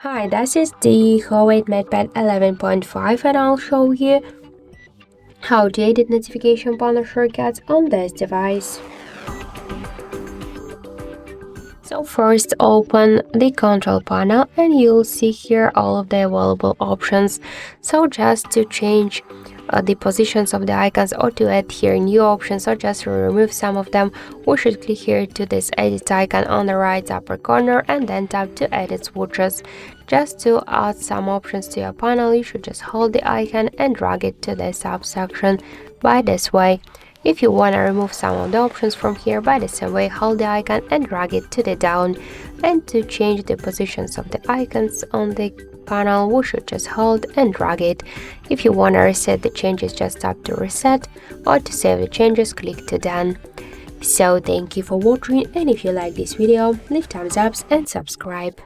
Hi, this is the Huawei MatePad 11.5 and I'll show you how to edit notification panel shortcuts on this device. So first open the control panel and you'll see here all of the available options. So just to change the positions of the icons or to add here new options or just to remove some of them, we should click here to this edit icon on the right upper corner and then tap to edit switches. Just to add some options to your panel, you should just hold the icon and drag it to the subsection by this way. If you want to remove some of the options from here, by the same way, hold the icon and drag it to the down. And to change the positions of the icons on the panel, we should just hold and drag it. If you want to reset the changes, just tap to reset, or to save the changes, click to done. So thank you for watching, and if you like this video, leave thumbs up and subscribe.